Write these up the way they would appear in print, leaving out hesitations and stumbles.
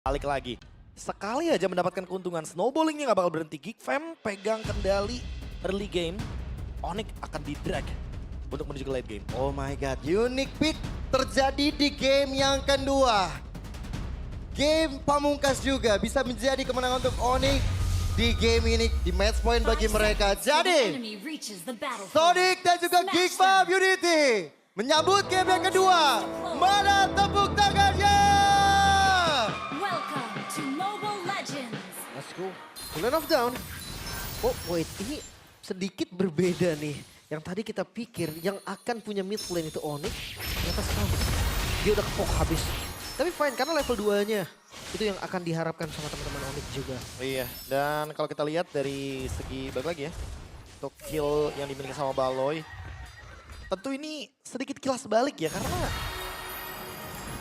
Balik lagi. Sekali aja mendapatkan keuntungan, snowballingnya nggak bakal berhenti. GigFam pegang kendali early game. Onyx akan di-drag untuk menuju ke late game. Oh my god, unique pick terjadi di game yang kedua. Game pamungkas juga bisa menjadi kemenangan untuk Onyx di game ini, di match point bagi mereka. Jadi, Sonic dan juga GigFam Unity menyambut game yang kedua. Mana tepuk tangannya? Welcome to Mobile Legends. Let's go. Cooling off down. Oh wait, ini sedikit berbeda nih. Yang tadi kita pikir yang akan punya mid lane itu Onyx, ternyata sekarang dia udah kepok habis. Tapi fine karena level 2-nya itu yang akan diharapkan sama teman-teman Onyx juga. Iya, dan kalau kita lihat dari segi balik lagi ya, untuk kill yang dimiliki sama Baloy, tentu ini sedikit kilas balik ya, karena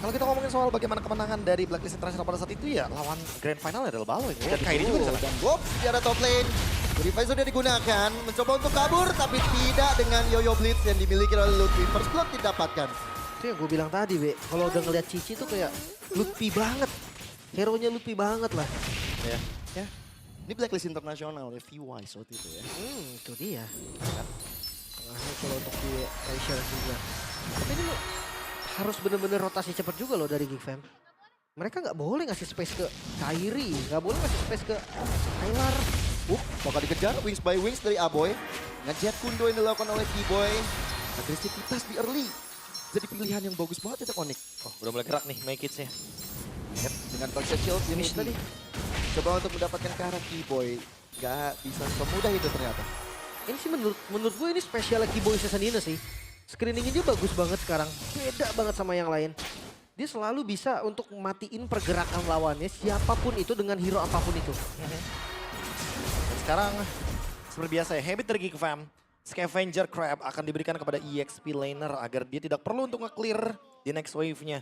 kalau kita ngomongin soal bagaimana kemenangan dari Blacklist International pada saat itu ya, lawan Grand Final adalah Baloy. Dan Kairi juga bisa. Dan Bob di arah top lane. Purify sudah digunakan, mencoba untuk kabur tapi tidak dengan Yoyo Blitz yang dimiliki oleh Lutfi. First blood didapatkan. Itu yang gue bilang tadi, Be. Kalau udah ngeliat Cici tuh kayak Lutfi banget. Hero-nya Lutfi banget lah. Ya. Ya, ini Blacklist Internasional ya, VY waktu itu ya. Itu dia. Tengahnya kalau untuk di Asia juga. Tapi ini harus bener-bener rotasi cepat juga loh dari GigFam. Mereka nggak boleh ngasih space ke Kairi, nggak boleh ngasih space ke Tyler. Bakal dikejar wings by wings dari Aboy. Ngejet kundo yang dilakukan oleh T-Boy. Agresivitas di early. Jadi pilihan yang bagus banget untuk Onyx. Oh, udah mulai gerak nih make it-nya. Dengan Toxic Shield ini tadi. Coba untuk mendapatkan ke arah T-Boy. Gak bisa semudah itu ternyata. Ini sih menurut gue ini spesial Keyboy Sesanina sih. Screeningnya dia bagus banget sekarang. Beda banget sama yang lain. Dia selalu bisa untuk matiin pergerakan lawannya siapapun itu dengan hero apapun itu. Dan sekarang seperti biasa ya, habit dari GigFam, Scavenger Crab akan diberikan kepada EXP laner agar dia tidak perlu untuk nge-clear di next wave-nya.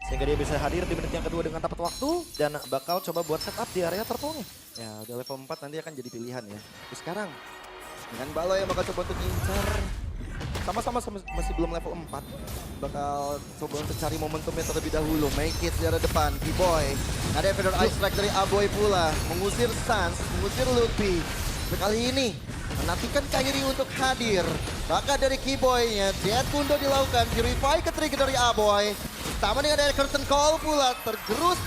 Sehingga dia bisa hadir di menit yang kedua dengan tepat waktu dan bakal coba buat setup di area turtle-nya. Ya udah level 4 nanti akan jadi pilihan ya. Tapi sekarang dengan Baloy yang bakal coba untuk ngincar. Sama-sama masih belum level 4. Bakal coba untuk cari momentumnya terlebih dahulu. Make it di arah depan. T-Boy. Ada Feather Ice Strike dari Aboy pula. Mengusir Sans, mengusir Lutfi. Kali ini menantikan Kairi untuk hadir. Bahkan dari Keyboy-nya, Jet Kundo dilakukan. Purify ke trigger dari Aboy. Sama dengan dari Curtain Call pula. Tergerus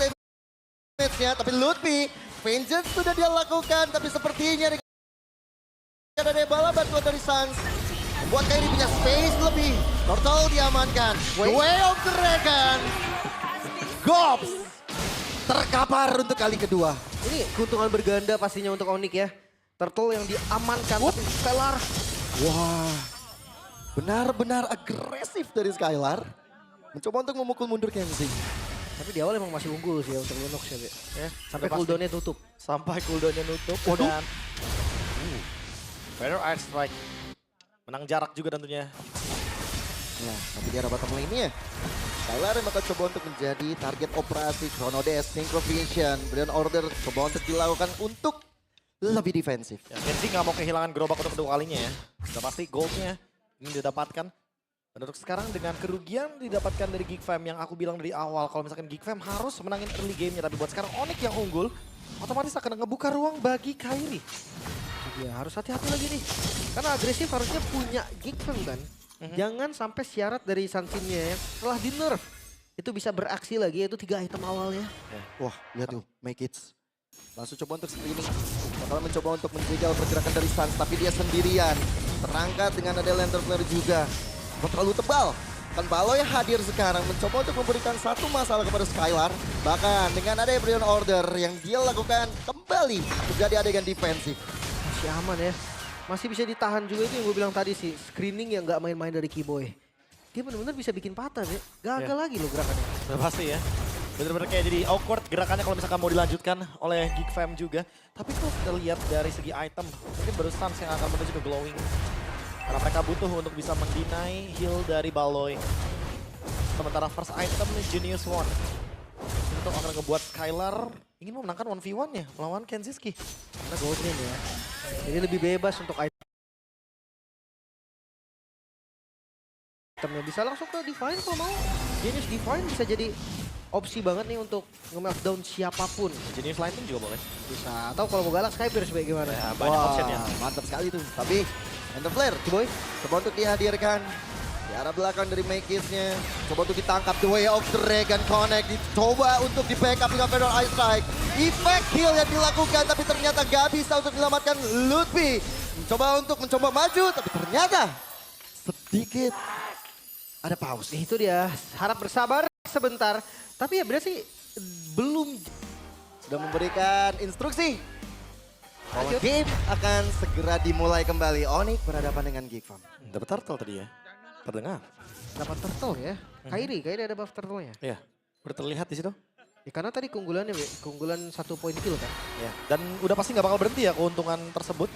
damage-nya. Tapi Lutfi, Vengeance sudah dia lakukan. Tapi sepertinya ada bala bantuan dari Sans. Membuat Kairi punya space lebih. Turtle diamankan. Way of Dragon. Gops. Terkapar untuk kali kedua. Ini keuntungan berganda pastinya untuk Onyx ya. Turtle yang diamankan tapi Skylar. Wah. Benar-benar agresif dari Skylar. Mencoba untuk memukul mundur Kenzie. Tapi di awal emang masih unggul sih ya untuk Lunox ya, Be. Ya, Sampai pasti. cooldown-nya tutup. Sampai cooldown-nya nutup. Waduh. Dan Feather Ice Strike. Menang jarak juga tentunya. Ya, tapi di arah bottom lane-nya. Skylar yang bakal coba untuk menjadi target operasi Chrono Dash, Synchro Vision. Brilliant Order coba untuk dilakukan untuk lebih defensif. Ya, Kenzie nggak mau kehilangan gerobak untuk kedua kalinya ya. Sudah pasti goldnya ingin didapatkan. Dan untuk sekarang dengan kerugian didapatkan dari GigFam yang aku bilang dari awal. Kalau misalkan GigFam harus menangin early game-nya. Tapi buat sekarang Onyx yang unggul, otomatis akan ngebuka ruang bagi Kairi. Ya harus hati-hati lagi nih. Karena agresif harusnya punya GigFam kan. Jangan sampai syarat dari Sansinnya yang setelah di nerf. Itu bisa beraksi lagi yaitu 3 item awalnya. Wah, lihat tuh, make it. Langsung coba untuk screening. Bakal mencoba untuk menjegal pergerakan dari Sans, tapi dia sendirian. Terangkat dengan ada lantern flare juga. Terlalu tebal. Kan Baloy hadir sekarang mencoba untuk memberikan satu masalah kepada Skylar. Bahkan dengan ada Brilliant Order yang dia lakukan kembali menjadi adegan defensif. Masih aman ya. Masih bisa ditahan juga itu yang gue bilang tadi sih. Screening yang gak main-main dari Keyboy. Dia benar-benar bisa bikin patah ya. Gagal lagi loh gerakannya. Udah pasti ya. Bener-bener kayak jadi awkward gerakannya kalau misalkan mau dilanjutkan oleh GigFam juga. Tapi kalau kita lihat dari segi item, mungkin baru Sans yang akan menuju ke Glowing. Karena mereka butuh untuk bisa mendinai heal dari Baloy. Sementara first item Genius One. Itu akan ngebuat Skylar ingin memenangkan 1v1-nya melawan Kenziski. Karena gold lane ya. Jadi lebih bebas untuk itemnya. Bisa langsung ke Divine kalau mau. Genius Divine bisa jadi opsi banget nih untuk nge-meltdown siapapun. Jenis lain pun juga boleh. Bisa. Atau kalau mau galak Skybear sebagai gimana? Ya, banyak option ya. Mantap sekali tuh. Tapi Ender Flare, Ciboy. coba untuk dihadirkan. Di arah belakang dari Makis-nya. Coba untuk ditangkap. The Way of Dragon Connect. Dicoba untuk di-backup dengan Feral Ice Strike. Effect kill yang dilakukan. Tapi ternyata gak bisa untuk menyelamatkan Lutfi. Mencoba maju. Tapi ternyata sedikit ada pause. Itu dia. Harap bersabar sebentar. Tapi ya berarti belum. Sudah memberikan instruksi. Bahwa Lanjut. game akan segera dimulai kembali. Onyx berhadapan dengan Geekfam. Dapat turtle tadi ya. Terdengar. Dapat turtle ya. Kairi ada buff turtle-nya. Iya. Udah terlihat di situ. Ya, karena tadi keunggulannya, keunggulan 1 poin kill kan. Ya. Dan udah pasti nggak bakal berhenti ya keuntungan tersebut.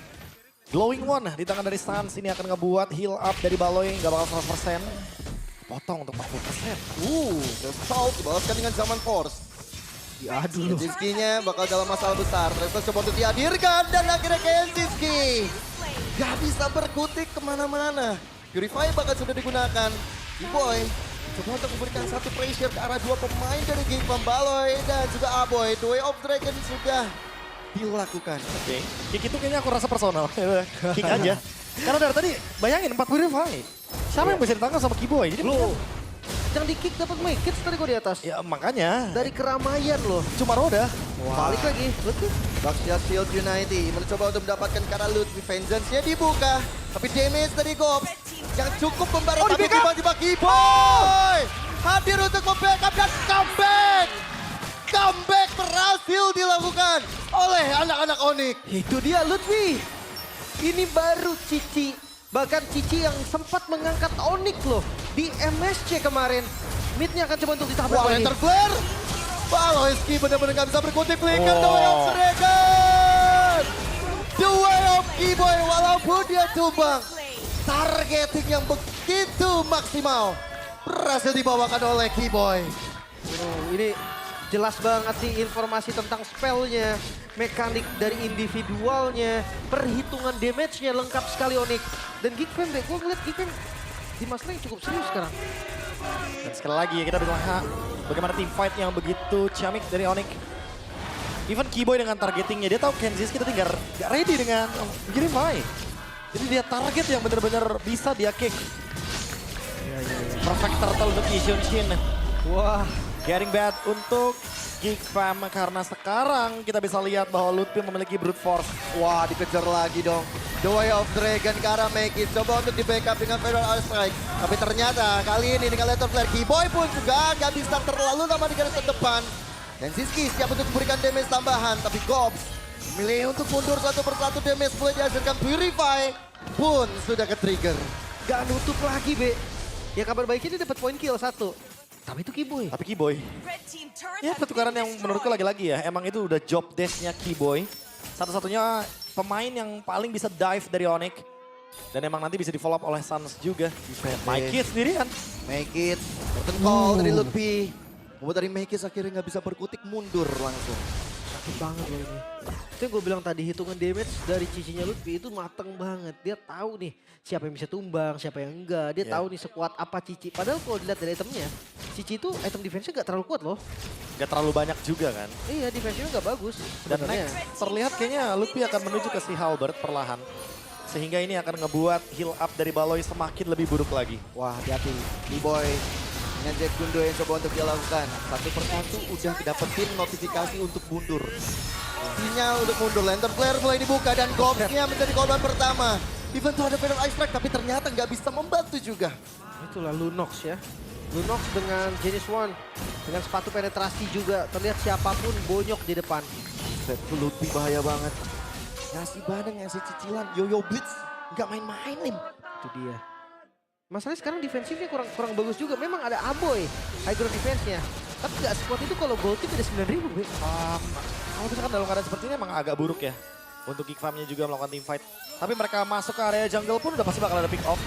Glowing One di tangan dari Sans ini akan ngebuat heal up dari Baloy nggak bakal 100%. Potong untuk 40%. The Salt dibalaskan dengan Zaman Force. Aduh. Kenziski-nya bakal dalam masalah besar. Terus coba untuk dihadirkan dan akhirnya Kenziski gak bisa berkutik kemana-mana. Purify bakal sudah digunakan. D-Boy coba untuk memberikan satu pressure ke arah dua pemain dari Geekfam, Baloy dan juga Aboy. The Way of Dragon sudah dilakukan. Oke. Kick itu kayaknya aku rasa personal. Kick aja. Karena dari tadi bayangin 4 purify. Siapa yang bisa ditangkap sama Kiboy? Jadi Loh. Yang di kick dapat make it tadi kok di atas. ya makanya Dari keramaian loh. cuma roda. Balik lagi. Betul. Baxia Shield United mencoba untuk mendapatkan karena Lutfi Vengeance-nya dibuka. Tapi damage dari Gob yang cukup membarat. Tapi tiba-tiba Kiboy hadir untuk membackup dan comeback. Comeback berhasil dilakukan oleh anak-anak Onyx. Itu dia Lutfi. Ini baru Cici. Bahkan Cici yang sempat mengangkat Onyx loh. Di MSC kemarin. Mid-nya akan coba untuk ditabrak Wah, lagi. Enter Flare. Baloyski benar-benar gak bisa berkutik. Flicker The Way of Dragon. The Way of Kiboy walaupun dia tumbang. Targeting yang begitu maksimal. Berhasil dibawakan oleh Kiboy. Ini jelas banget sih informasi tentang spellnya, mekanik dari individualnya, perhitungan damage-nya lengkap sekali Onyx. Dan Geekfam, gue ngeliat Geekfam di Master yang cukup serius sekarang. Dan sekali lagi ya kita bisa lihat bagaimana team fight yang begitu ciamik dari Onyx. Even Kiboy dengan targetingnya, dia tahu Kenziski tadi nggak ready dengan Purify. Jadi dia target yang benar-benar bisa dia kick. Perfect turtle untuk Yi Shin. Wah, Getting bad untuk Geekfam karena sekarang kita bisa lihat bahwa Lutfi memiliki brute force. Wah, dikejar lagi dong. The Way of Dragon ke arah Make It. Coba untuk di backup dengan Feral Ice Strike. Tapi ternyata kali ini dengan Lethal Flare, Kiboy pun juga gak bisa terlalu lama di garis terdepan. Dan Siski siap untuk memberikan damage tambahan. Tapi Gobs memilih untuk mundur satu persatu, damage mulai dihasilkan. Purify pun sudah ke-trigger. gak nutup lagi, Be. Ya kabar baiknya dia dapat poin kill 1. Tapi itu Kiboy. Tapi Kiboy, ya pertukaran yang menurutku lagi-lagi ya, emang itu udah job desk-nya Kiboy. Satu-satunya pemain yang paling bisa dive dari Onyx. Dan emang nanti bisa di-follow up oleh Sans juga. Mikey sendirian. Make It, curtain call dari Lutfi. Membuat dari Make It akhirnya gak bisa berkutik, mundur langsung. Sakit banget loh ini. Itu yang gue bilang tadi, hitungan damage dari Cicinya Lutfi itu mateng banget. Dia tahu nih siapa yang bisa tumbang, siapa yang enggak. Dia tahu nih sekuat apa Cici. Padahal kalau dilihat dari itemnya, Cici itu item defense-nya gak terlalu kuat loh. Gak terlalu banyak juga kan. Iya, defense-nya gak bagus Dan sebenarnya. next terlihat kayaknya Lutfi akan menuju ke si Halberd perlahan. Sehingga ini akan ngebuat heal up dari Baloy semakin lebih buruk lagi. Wah, hati-hati. B-Boy dengan Jet Gundo yang coba untuk dia lakukan. Satu persatu udah dapetin notifikasi untuk mundur. Sinyal untuk mundur. Lantern Flare mulai dibuka dan Gobs-nya menjadi korban pertama. Even tuh ada Feral Ice Strike tapi ternyata nggak bisa membantu juga. Itulah Lunox ya. Lunox dengan Genis One. Dengan sepatu penetrasi juga. Terlihat siapapun bonyok di depan. Set Lutfi bahaya banget. Ngasih badan, ngasih cicilan. Yo-Yo Blitz nggak main-main nih. Itu dia. Masalahnya sekarang defensifnya kurang bagus juga. Memang ada Aboy, high ground defense-nya. Tapi gak sekuat itu kalau gold team ada 9.000, Be. Kalau misalkan dalam keadaan seperti ini emang agak buruk ya. Untuk Geekfam-nya juga melakukan team fight. Tapi mereka masuk ke area jungle pun udah pasti bakal ada pick off.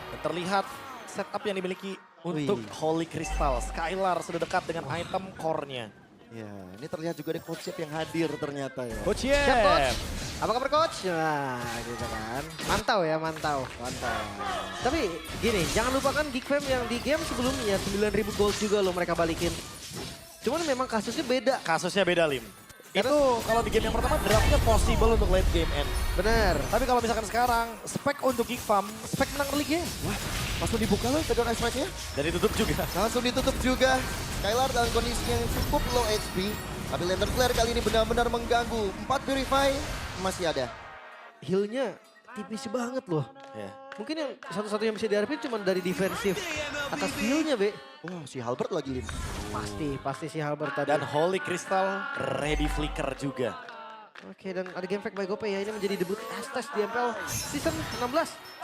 Dan terlihat setup yang dimiliki untuk Holy Crystal. Skylar sudah dekat dengan item core-nya. Ya, ini terlihat juga ada Coach Chef yang hadir ternyata ya. Coach Siap, Coach. Yep. Apa kabar, Coach? Nah, gitu kan. Mantau ya, mantau. Mantap. Tapi gini, jangan lupakan Geekfam yang di game sebelumnya 9.000 gold juga loh mereka balikin. Cuman memang kasusnya beda. Kasusnya beda, Lim. Itu kalau di game yang pertama draftnya possible untuk late game end. Benar. Tapi kalau misalkan sekarang, spek untuk Geek Farm, spek menang early game. Wah, langsung dibuka loh Fedor Ice Strike-nya. Dan ditutup juga. Langsung ditutup juga. Skylar dalam kondisi yang cukup low HP. Tapi Lantern Flare kali ini benar-benar mengganggu. 4 Purify masih ada. Heal-nya tipis banget loh. Ya. Mungkin yang satu-satunya yang bisa diharapin cuma dari defensif atas heal-nya, Be. Wah, si Halbert lagi Lim. Pasti si Halbert tadi. Dan Holy Crystal ready flicker juga. Oke, dan ada game fact by GoPay ya. Ini menjadi debut Estes di MPL season 16.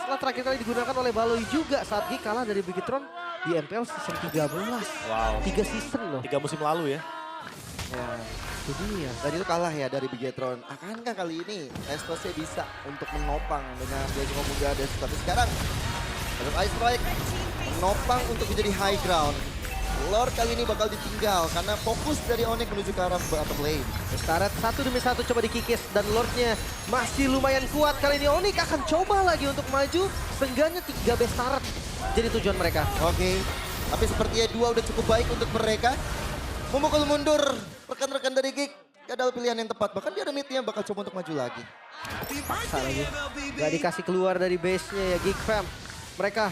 Setelah terakhir kali digunakan oleh Baloy juga saat Geek kalah dari Bigetron di MPL season 13. Wow. 3 season loh. 3 musim lalu ya. Ya. Itu dia. Tadi itu kalah ya dari Bigetron. Akankah kali ini Estosnya bisa untuk menopang dengan Blazing of Gades? Tapi sekarang Fedor Ice Strike menopang untuk menjadi high ground. Lord kali ini bakal ditinggal karena fokus dari Onyx menuju ke arah bottom lane. Staret 1 demi 1 coba dikikis dan Lordnya masih lumayan kuat. Kali ini Onyx akan coba lagi untuk maju. Seenggaknya 3 best start jadi tujuan mereka. Oke, tapi sepertinya 2 udah cukup baik untuk mereka. Memukul mundur rekan-rekan dari Geek. Gak ada pilihan yang tepat, bahkan dia ada mid-nya bakal coba untuk maju lagi. Paksa lagi. Gak dikasih keluar dari base-nya ya Geek Fam. Mereka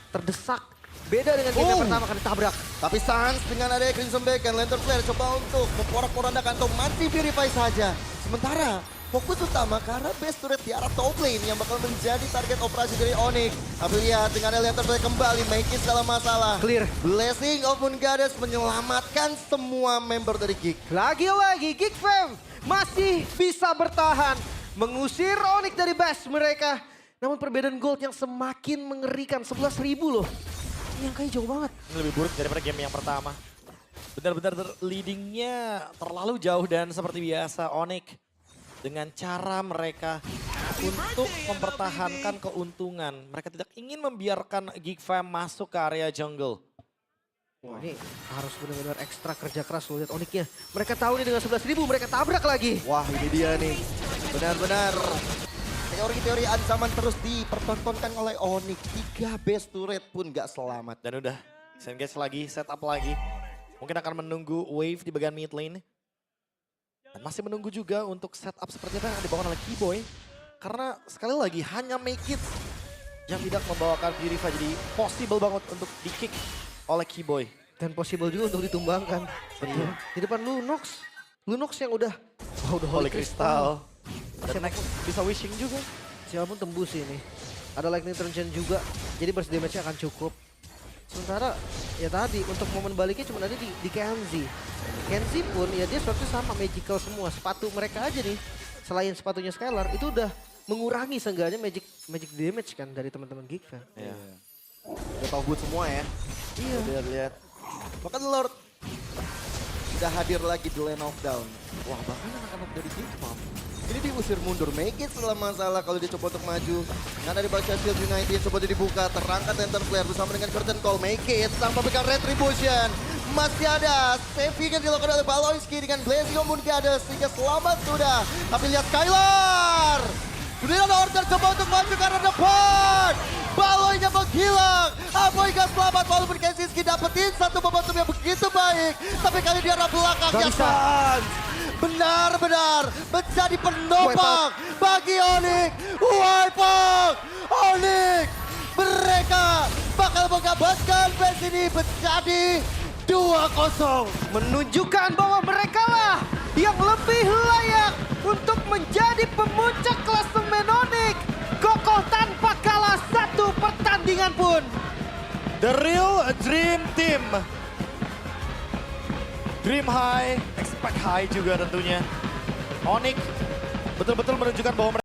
terdesak. Beda dengan game yang pertama kan ditabrak. Tapi Sans dengan adanya Crimson Beacon, Lantern Flare coba untuk memporak-porandakan atau mati Purify saja. Sementara fokus utama karena base turret di arah top lane yang bakal menjadi target operasi dari Onyx. Tapi lihat dengan Lantern Flare kembali make it dalam masalah. Clear. Blessing of Goddess menyelamatkan semua member dari Geek. Lagi-lagi Geek Fam masih bisa bertahan. Mengusir Onyx dari base mereka. Namun perbedaan gold yang semakin mengerikan. 11.000 loh. Ini angkanya jauh banget. Ini lebih buruk daripada game yang pertama. Benar-benar leadingnya terlalu jauh dan seperti biasa Onyx dengan cara mereka untuk mempertahankan keuntungan. Mereka tidak ingin membiarkan Geek Fam masuk ke area jungle. Wah, ini harus benar-benar ekstra kerja keras loh lihat Onyx-nya. Mereka tahu nih dengan 11.000 mereka tabrak lagi. Wah, ini dia nih. Benar-benar teori-teori ancaman terus dipertontonkan oleh Onyx. 3 base turret pun gak selamat. Dan udah disengage lagi, setup lagi. Mungkin akan menunggu wave di bagian mid lane. Dan masih menunggu juga untuk setup seperti apa yang dibawakan oleh Keyboy. Karena sekali lagi hanya make it yang tidak membawakan Purify. Jadi possible banget untuk di kick oleh Keyboy. Dan possible juga untuk ditumbangkan. Betul. Di depan Lunox. Lunox yang udah Holy Crystal. Dan next bisa wishing juga. Siapapun tembus ini. Ada Lightning Transcend juga. Jadi burst damage-nya akan cukup. Sementara ya tadi untuk momen baliknya cuma ada di Kenzie. Kenzie pun ya dia swordnya sama magical semua. Sepatu mereka aja nih. Selain sepatunya Skylar itu udah mengurangi seenggaknya magic damage kan dari teman-teman Geek Fam. Iya. Udah tahu boot semua ya. Iya. Lihat-lihat. Bahkan Lord sudah hadir lagi di Lane of Down. Wah, bahkan anak-anak dari Geek Farm ini diusir mundur. Make it setelah masalah kalau dia coba untuk maju. Karena di baca Shield United coba dia dibuka. Terangkat Lantern Flare bersama dengan Curtain Call. Make it tanpa pegang Retribution. Masih ada saving yang dilakukan oleh Baloyski dengan Blazing of Goddess. Sehingga selamat sudah. Tapi lihat Skylar. Kemudian order coba untuk maju karena depan. Baloynya menghilang. Aboyga selamat walaupun Kensiski dapetin satu momentum yang begitu baik. Tapi kali dia arah belakangnya Sans. Benar-benar menjadi penopang bagi Onyx. Wipe out Onyx. Mereka bakal mengabaskan base ini menjadi 2-0. Menunjukkan bahwa mereka lah yang lebih layak untuk menjadi pemuncak klasemen Onyx. Kokoh tanpa kalah satu pertandingan pun. The real dream team. Dream high, expect high juga tentunya. Onyx betul-betul menunjukkan bahwa mereka